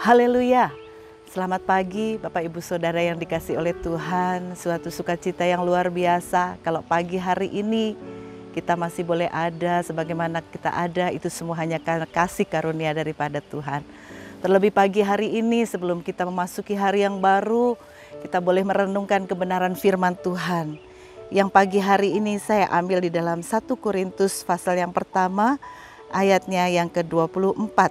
Haleluya. Selamat pagi Bapak Ibu Saudara yang dikasihi oleh Tuhan. Suatu sukacita yang luar biasa kalau pagi hari ini kita masih boleh ada sebagaimana kita ada, itu semua hanya karena kasih karunia daripada Tuhan. Terlebih pagi hari ini sebelum kita memasuki hari yang baru, kita boleh merenungkan kebenaran firman Tuhan. Yang pagi hari ini saya ambil di dalam 1 Korintus pasal yang pertama ayatnya yang ke-24.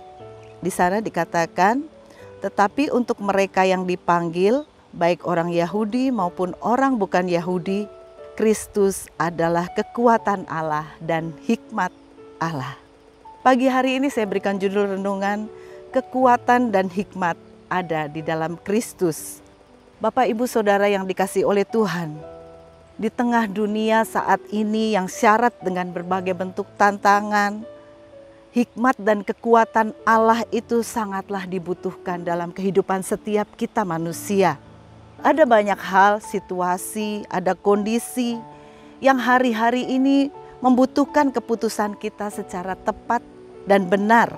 Di sana dikatakan, tetapi untuk mereka yang dipanggil, baik orang Yahudi maupun orang bukan Yahudi, Kristus adalah kekuatan Allah dan hikmat Allah. Pagi hari ini saya berikan judul renungan, kekuatan dan hikmat ada di dalam Kristus. Bapak Ibu Saudara yang dikasihi oleh Tuhan, di tengah dunia saat ini yang syarat dengan berbagai bentuk tantangan, hikmat dan kekuatan Allah itu sangatlah dibutuhkan dalam kehidupan setiap kita manusia. Ada banyak hal, situasi, ada kondisi yang hari-hari ini membutuhkan keputusan kita secara tepat dan benar.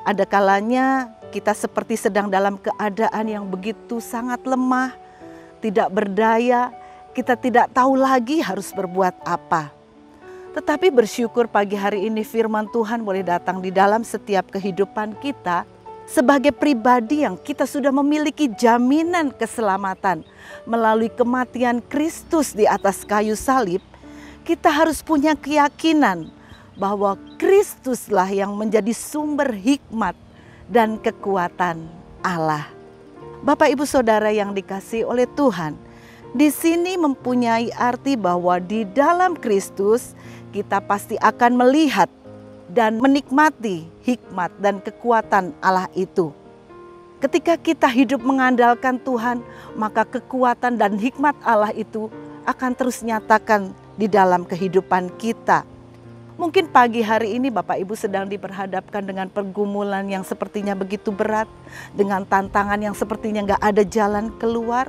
Ada kalanya kita seperti sedang dalam keadaan yang begitu sangat lemah, tidak berdaya, kita tidak tahu lagi harus berbuat apa. Tetapi bersyukur pagi hari ini firman Tuhan boleh datang di dalam setiap kehidupan kita sebagai pribadi yang kita sudah memiliki jaminan keselamatan melalui kematian Kristus di atas kayu salib. Kita harus punya keyakinan bahwa Kristuslah yang menjadi sumber hikmat dan kekuatan Allah. Bapak Ibu Saudara yang dikasihi oleh Tuhan, di sini mempunyai arti bahwa di dalam Kristus kita pasti akan melihat dan menikmati hikmat dan kekuatan Allah itu. Ketika kita hidup mengandalkan Tuhan, maka kekuatan dan hikmat Allah itu akan terus nyatakan di dalam kehidupan kita. Mungkin pagi hari ini Bapak Ibu sedang diperhadapkan dengan pergumulan yang sepertinya begitu berat, dengan tantangan yang sepertinya gak ada jalan keluar.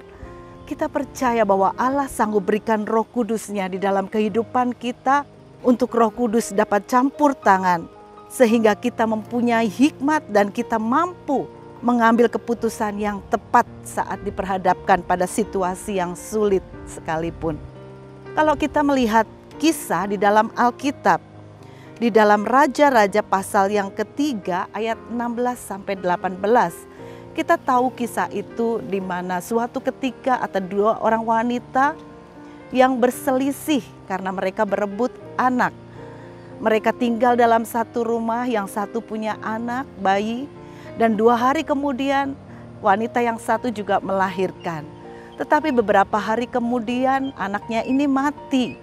Kita percaya bahwa Allah sanggup berikan Roh Kudus-Nya di dalam kehidupan kita, untuk Roh Kudus dapat campur tangan sehingga kita mempunyai hikmat dan kita mampu mengambil keputusan yang tepat saat diperhadapkan pada situasi yang sulit sekalipun. Kalau kita melihat kisah di dalam Alkitab, di dalam Raja-Raja pasal yang ketiga ayat 16-18, kita tahu kisah itu di mana suatu ketika ada dua orang wanita yang berselisih karena mereka berebut anak. Mereka tinggal dalam satu rumah, yang satu punya anak, bayi, dan 2 hari kemudian wanita yang satu juga melahirkan. Tetapi beberapa hari kemudian anaknya ini mati.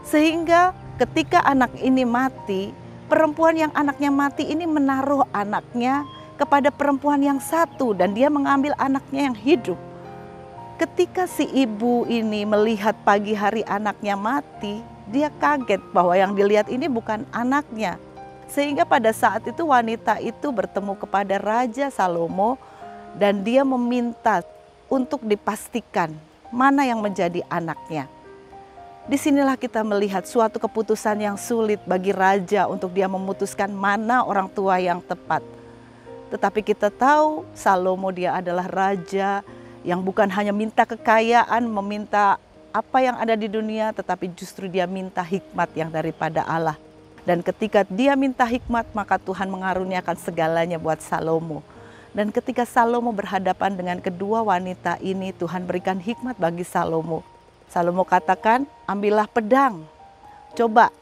Sehingga ketika anak ini mati, perempuan yang anaknya mati ini menaruh anaknya kepada perempuan yang satu dan dia mengambil anaknya yang hidup. Ketika si ibu ini melihat pagi hari anaknya mati, dia kaget bahwa yang dilihat ini bukan anaknya. Sehingga pada saat itu wanita itu bertemu kepada Raja Salomo dan dia meminta untuk dipastikan mana yang menjadi anaknya. Disinilah kita melihat suatu keputusan yang sulit bagi raja untuk dia memutuskan mana orang tua yang tepat. Tetapi kita tahu Salomo dia adalah raja yang bukan hanya minta kekayaan, meminta apa yang ada di dunia, tetapi justru dia minta hikmat yang daripada Allah. Dan ketika dia minta hikmat, maka Tuhan mengaruniakan segalanya buat Salomo. Dan ketika Salomo berhadapan dengan kedua wanita ini, Tuhan berikan hikmat bagi Salomo. Salomo katakan, ambillah pedang, coba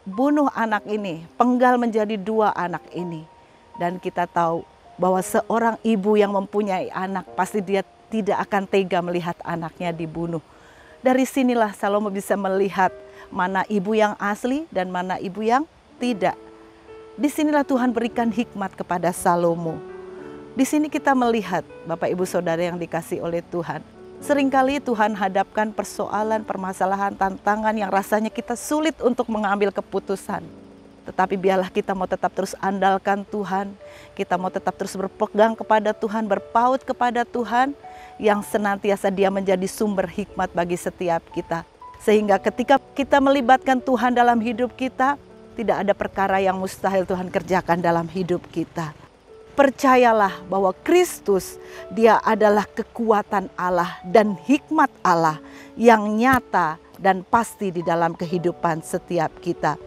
bunuh anak ini, penggal menjadi 2 anak ini. Dan kita tahu bahwa seorang ibu yang mempunyai anak pasti dia tidak akan tega melihat anaknya dibunuh. Dari sinilah Salomo bisa melihat mana ibu yang asli dan mana ibu yang tidak. Disinilah Tuhan berikan hikmat kepada Salomo. Di sini kita melihat Bapak Ibu Saudara yang dikasihi oleh Tuhan. Seringkali Tuhan hadapkan persoalan, permasalahan, tantangan yang rasanya kita sulit untuk mengambil keputusan. Tetapi biarlah kita mau tetap terus andalkan Tuhan, kita mau tetap terus berpegang kepada Tuhan, berpaut kepada Tuhan, yang senantiasa Dia menjadi sumber hikmat bagi setiap kita. Sehingga ketika kita melibatkan Tuhan dalam hidup kita, tidak ada perkara yang mustahil Tuhan kerjakan dalam hidup kita. Percayalah bahwa Kristus, Dia adalah kekuatan Allah dan hikmat Allah yang nyata dan pasti di dalam kehidupan setiap kita.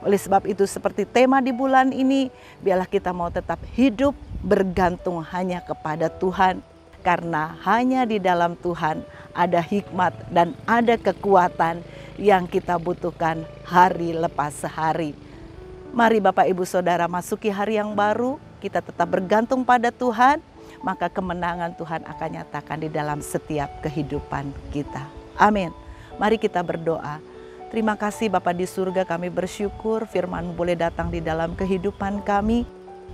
Oleh sebab itu, seperti tema di bulan ini, biarlah kita mau tetap hidup bergantung hanya kepada Tuhan. Karena hanya di dalam Tuhan ada hikmat dan ada kekuatan yang kita butuhkan hari lepas hari. Mari Bapak Ibu Saudara masuki hari yang baru, kita tetap bergantung pada Tuhan, maka kemenangan Tuhan akan nyatakan di dalam setiap kehidupan kita. Amin. Mari kita berdoa. Terima kasih Bapa di surga, kami bersyukur firman-Mu boleh datang di dalam kehidupan kami.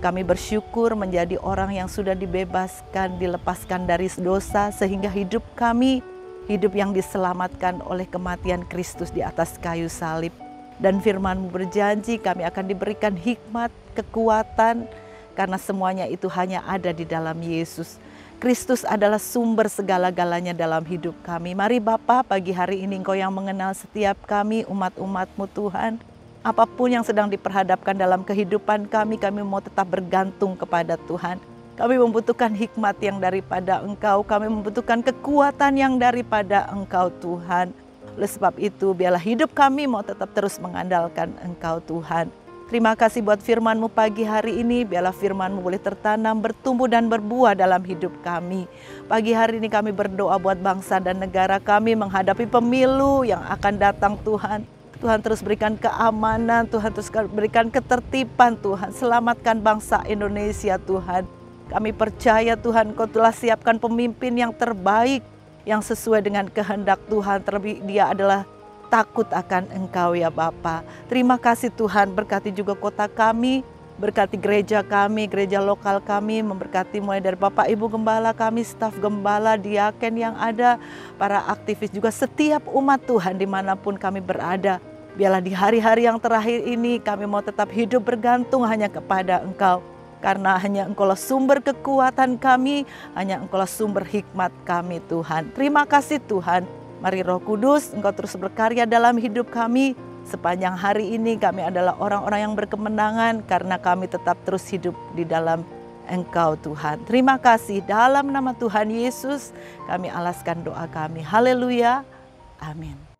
Kami bersyukur menjadi orang yang sudah dibebaskan, dilepaskan dari dosa, sehingga hidup kami, hidup yang diselamatkan oleh kematian Kristus di atas kayu salib. Dan firman-Mu berjanji kami akan diberikan hikmat, kekuatan, karena semuanya itu hanya ada di dalam Yesus. Kristus adalah sumber segala-galanya dalam hidup kami. Mari Bapa, pagi hari ini Engkau yang mengenal setiap kami, umat-umat-Mu Tuhan. Apapun yang sedang diperhadapkan dalam kehidupan kami mau tetap bergantung kepada Tuhan. Kami membutuhkan hikmat yang daripada Engkau, kami membutuhkan kekuatan yang daripada Engkau Tuhan. Oleh sebab itu, biarlah hidup kami mau tetap terus mengandalkan Engkau Tuhan. Terima kasih buat firman-Mu pagi hari ini, biarlah firman-Mu boleh tertanam, bertumbuh dan berbuah dalam hidup kami. Pagi hari ini kami berdoa buat bangsa dan negara kami menghadapi pemilu yang akan datang Tuhan. Tuhan terus berikan keamanan, Tuhan terus berikan ketertiban Tuhan. Selamatkan bangsa Indonesia Tuhan. Kami percaya Tuhan Kau telah siapkan pemimpin yang terbaik, yang sesuai dengan kehendak Tuhan. Terlebih dia adalah takut akan Engkau ya Bapa. Terima kasih Tuhan, berkati juga kota kami, berkati gereja kami, gereja lokal kami, memberkati mulai dari Bapak Ibu Gembala kami, staf Gembala, diaken yang ada, para aktivis juga setiap umat Tuhan dimanapun kami berada. Biarlah di hari-hari yang terakhir ini kami mau tetap hidup bergantung hanya kepada Engkau. Karena hanya Engkaulah sumber kekuatan kami, hanya Engkaulah sumber hikmat kami Tuhan. Terima kasih Tuhan. Mari Roh Kudus, Engkau terus berkarya dalam hidup kami. Sepanjang hari ini kami adalah orang-orang yang berkemenangan karena kami tetap terus hidup di dalam Engkau Tuhan. Terima kasih, dalam nama Tuhan Yesus kami alaskan doa kami. Haleluya. Amin.